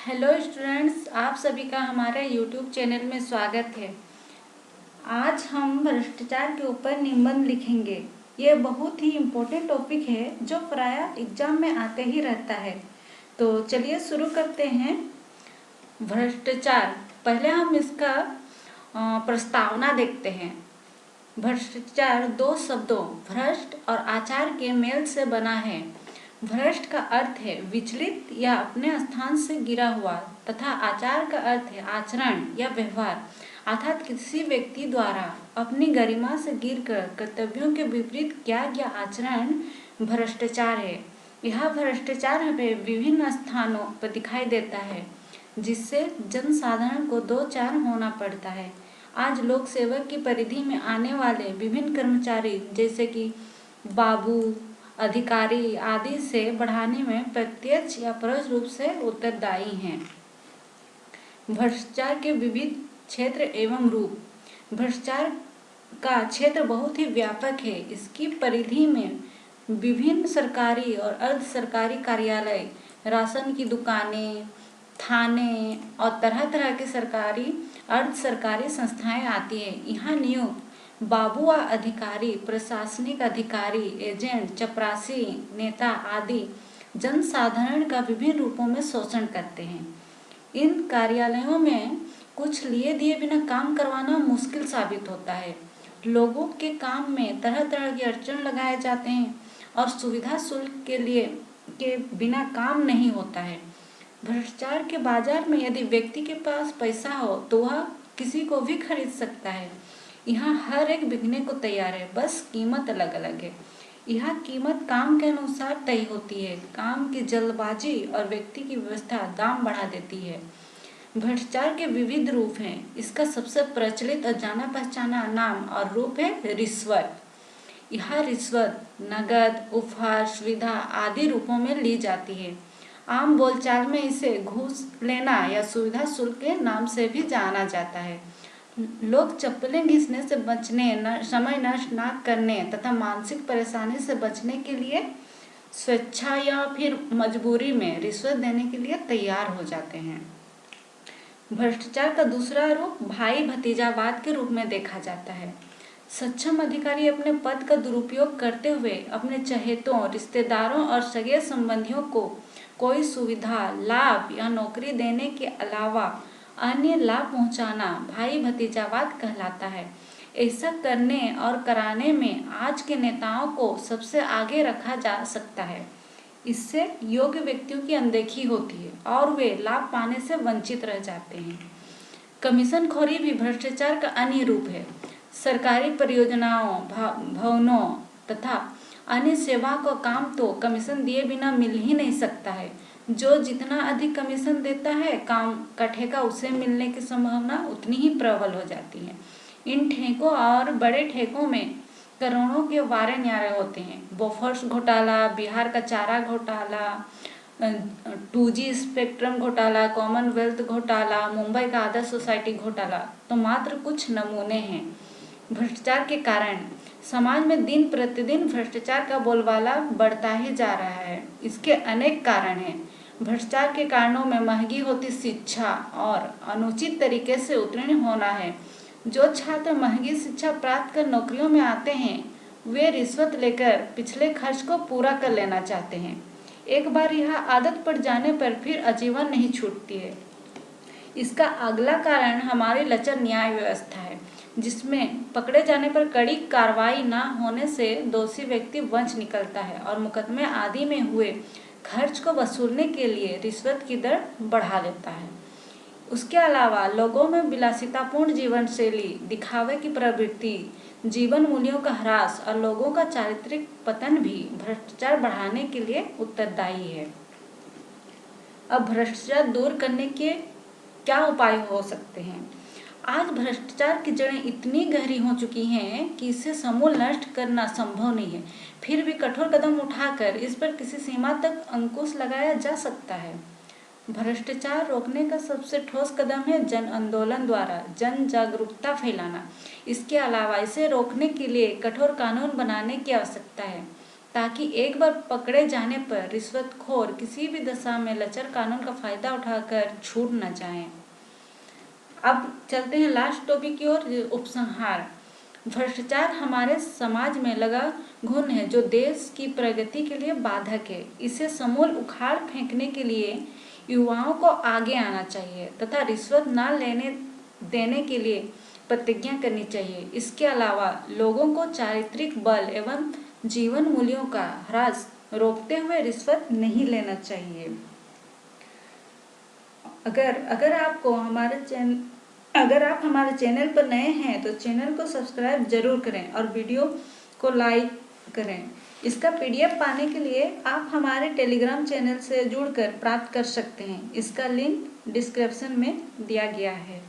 Hello students, आप सभी का हमारे यूट्यूब चैनल में स्वागत है। आज हम भ्रष्टाचार के ऊपर निबंध लिखेंगे। ये बहुत ही इम्पोर्टेंट टॉपिक है जो प्रायः एग्जाम में आते ही रहता है। तो चलिए शुरू करते हैं। भ्रष्टाचार, पहले हम इसका प्रस्तावना देखते हैं। भ्रष्टाचार दो शब्दों भ्रष्ट और आचार के मेल से बना है। भ्रष्ट का अर्थ है विचलित या अपने स्थान से गिरा हुआ तथा आचार का अर्थ है आचरण या व्यवहार, अर्थात किसी व्यक्ति द्वारा अपनी गरिमा से गिरकर कर्तव्यों के विपरीत किया गया आचरण भ्रष्टाचार है। यह भ्रष्टाचार हमें विभिन्न स्थानों पर दिखाई देता है जिससे जनसाधारण को दो चार होना पड़ता है। आज लोक सेवक की परिधि में आने वाले विभिन्न कर्मचारी जैसे कि बाबू, अधिकारी आदि से बढ़ाने में प्रत्यक्ष या परोक्ष रूप से उत्तरदायी हैं। भ्रष्टाचार के विविध क्षेत्र एवं रूप। भ्रष्टाचार का क्षेत्र बहुत ही व्यापक है। इसकी परिधि में विभिन्न सरकारी और अर्ध सरकारी कार्यालय, राशन की दुकानें, थाने और तरह तरह के सरकारी अर्ध सरकारी संस्थाएं आती है। यहाँ नियुक्त बाबू व अधिकारी, प्रशासनिक अधिकारी, एजेंट, चपरासी, नेता आदि जनसाधारण का विभिन्न रूपों में शोषण करते हैं। इन कार्यालयों में कुछ लिए दिए बिना काम करवाना मुश्किल साबित होता है। लोगों के काम में तरह तरह की अड़चन लगाए जाते हैं और सुविधा शुल्क के बिना काम नहीं होता है। भ्रष्टाचार के बाजार में यदि व्यक्ति के पास पैसा हो तो वह किसी को भी खरीद सकता है। यहाँ हर एक बिकने को तैयार है, बस कीमत अलग अलग है। यह कीमत काम के अनुसार तय होती है। काम की जल्दबाजी और व्यक्ति की व्यवस्था दाम बढ़ा देती है। भ्रष्टाचार के विविध रूप हैं। इसका सबसे प्रचलित और जाना पहचाना नाम और रूप है रिश्वत। यह रिश्वत नगद, उपहार, सुविधा आदि रूपों में ली जाती है। आम बोलचाल में इसे घूस लेना या सुविधा शुल्क के नाम से भी जाना जाता है। लोग चप्पलें घिसने से बचने, समय नष्ट न करने तथा मानसिक परेशानी से बचने के लिए स्वेच्छा या फिर मजबूरी में रिश्वत देने के लिए तैयार हो जाते हैं। भ्रष्टाचार का दूसरा रूप भाई भतीजावाद के रूप में देखा जाता है। सक्षम अधिकारी अपने पद का दुरुपयोग करते हुए अपने चहेतों, रिश्तेदारों और सगे संबंधियों को कोई सुविधा, लाभ या नौकरी देने के अलावा अन्य लाभ पहुंचाना भाई भतीजावाद कहलाता है। ऐसा करने और कराने में आज के नेताओं को सबसे आगे रखा जा सकता है। इससे योग्य व्यक्तियों की अनदेखी होती है और वे लाभ पाने से वंचित रह जाते हैं। कमीशनखोरी भी भ्रष्टाचार का अन्य रूप है। सरकारी परियोजनाओं, भवनों तथा अन्य सेवा का काम तो कमीशन दिए बिना मिल ही नहीं सकता है। जो जितना अधिक कमीशन देता है, काम का ठेका उसे मिलने की संभावना उतनी ही प्रबल हो जाती है। इन ठेकों और बड़े ठेकों में करोड़ों के वारे न्यारे होते हैं। बोफोर्स घोटाला, बिहार का चारा घोटाला, 2G स्पेक्ट्रम घोटाला, कॉमनवेल्थ घोटाला, मुंबई का आदर्श सोसाइटी घोटाला तो मात्र कुछ नमूने हैं। भ्रष्टाचार के कारण समाज में दिन प्रतिदिन भ्रष्टाचार का बोलबाला बढ़ता ही जा रहा है। इसके अनेक कारण हैं। भ्रष्टाचार के कारणों में महंगी होती शिक्षा और अनुचित तरीके से उत्तीर्ण होना है। जो छात्र महंगी शिक्षा प्राप्त कर नौकरियों में आते हैं वे रिश्वत लेकर पिछले खर्च को पूरा कर लेना चाहते हैं। एक बार यह आदत पड़ जाने पर फिर आजीवन नहीं छूटती है। इसका अगला कारण हमारी लचर न्याय व्यवस्था है, जिसमें पकड़े जाने पर कड़ी कार्रवाई न होने से दोषी व्यक्ति वंच निकलता है और मुकदमे आदि में हुए खर्च को वसूलने के लिए रिश्वत की दर बढ़ा देता है। उसके अलावा लोगों में विलासितापूर्ण जीवन शैली, दिखावे की प्रवृत्ति, जीवन मूल्यों का ह्रास और लोगों का चारित्रिक पतन भी भ्रष्टाचार बढ़ाने के लिए उत्तरदायी है। अब भ्रष्टाचार दूर करने के क्या उपाय हो सकते हैं? आज भ्रष्टाचार की जड़ें इतनी गहरी हो चुकी हैं कि इसे समूल नष्ट करना संभव नहीं है। फिर भी कठोर कदम उठाकर इस पर किसी सीमा तक अंकुश लगाया जा सकता है। भ्रष्टाचार रोकने का सबसे ठोस कदम है जन आंदोलन द्वारा जन जागरूकता फैलाना। इसके अलावा इसे रोकने के लिए कठोर कानून बनाने की आवश्यकता है। ताकि एक बार पकड़े जाने पर रिश्वतखोर किसी भी दशा में लचर कानून का फायदा उठाकर छूट न जाएं। अब चलते हैं लास्ट टॉपिक की ओर, उपसंहार। भ्रष्टाचार हमारे समाज में लगा घुन है जो देश की प्रगति के लिए बाधक है। इसे समूल उखाड़ फेंकने के लिए युवाओं को आगे आना चाहिए तथा रिश्वत न लेने देने के लिए प्रतिज्ञा करनी चाहिए। इसके अलावा लोगों को चारित्रिक बल एवं जीवन मूल्यों का ह्रास रोकते हुए रिश्वत नहीं लेना चाहिए। अगर आप हमारे चैनल पर नए हैं तो चैनल को सब्सक्राइब जरूर करें और वीडियो को लाइक करें। इसका PDF पाने के लिए आप हमारे टेलीग्राम चैनल से जुड़कर प्राप्त कर सकते हैं। इसका लिंक डिस्क्रिप्शन में दिया गया है।